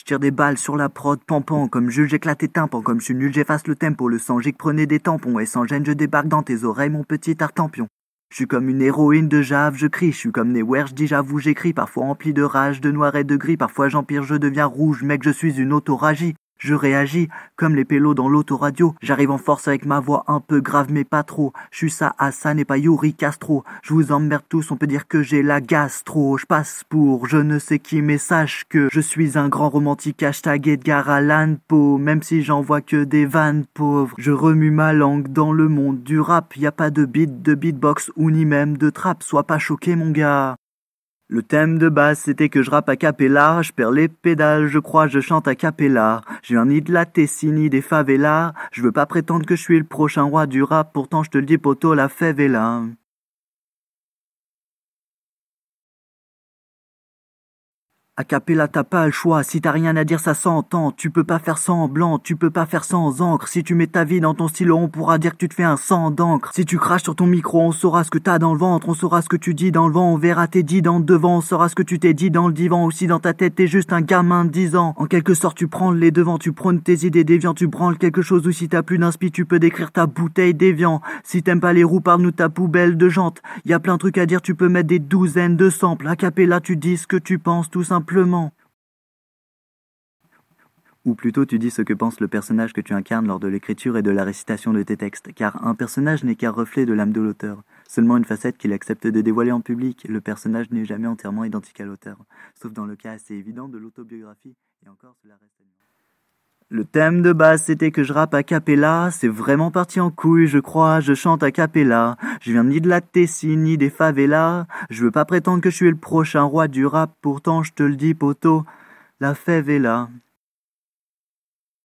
J'tire des balles sur la prod, pampan, comme Jules j'éclate tes tympans, comme je suis nul j'efface le tempo, le sang j'ai que prenez des tampons, et sans gêne je débarque dans tes oreilles mon petit tartampion. Je suis comme une héroïne de Jave, je crie, je suis comme Newer, je dis j'avoue j'écris, parfois empli de rage, de noir et de gris, parfois j'empire, je deviens rouge, mec je suis une autoragie. Je réagis comme les pélos dans l'autoradio. J'arrive en force avec ma voix un peu grave mais pas trop. Je suis ça Hassan et pas Yuri Castro. Je vous emmerde tous, on peut dire que j'ai la gastro. Je passe pour je ne sais qui mais sache que je suis un grand romantique hashtag Edgar Allan Poe. Même si j'en vois que des vannes pauvres. Je remue ma langue dans le monde du rap. Y a pas de beat, de beatbox ou ni même de trap. Sois pas choqué mon gars. Le thème de base c'était que je rappe a cappella, je perds les pédales, je crois je chante a cappella. J'ai un nid de la Tessini des favelas, je veux pas prétendre que je suis le prochain roi du rap, pourtant je te le dis poto la fève est là. A cappella t'as pas le choix, si t'as rien à dire ça s'entend, tu peux pas faire semblant, tu peux pas faire sans encre, si tu mets ta vie dans ton stylo on pourra dire que tu te fais un sang d'encre, si tu craches sur ton micro on saura ce que t'as dans le ventre, on saura ce que tu dis dans le vent, on verra tes dits dans le devant, on saura ce que tu t'es dit dans le divan, aussi dans ta tête t'es juste un gamin de 10 ans, en quelque sorte tu prends les devants, tu prônes tes idées déviantes, tu branles quelque chose ou si t'as plus d'inspi tu peux décrire ta bouteille d'évian, si t'aimes pas les roues parle-nous ta poubelle de jantes, y a plein de trucs à dire, tu peux mettre des douzaines de samples, a cappella tu dis ce que tu penses tout simplement. Ou plutôt tu dis ce que pense le personnage que tu incarnes lors de l'écriture et de la récitation de tes textes, car un personnage n'est qu'un reflet de l'âme de l'auteur, seulement une facette qu'il accepte de dévoiler en public, le personnage n'est jamais entièrement identique à l'auteur, sauf dans le cas assez évident de l'autobiographie, et encore cela reste à nuancer. Le thème de base c'était que je rappe a cappella, c'est vraiment parti en couille je crois, je chante a cappella, je viens ni de la Tessie ni des favelas, je veux pas prétendre que je suis le prochain roi du rap, pourtant je te le dis poto, la fève est là.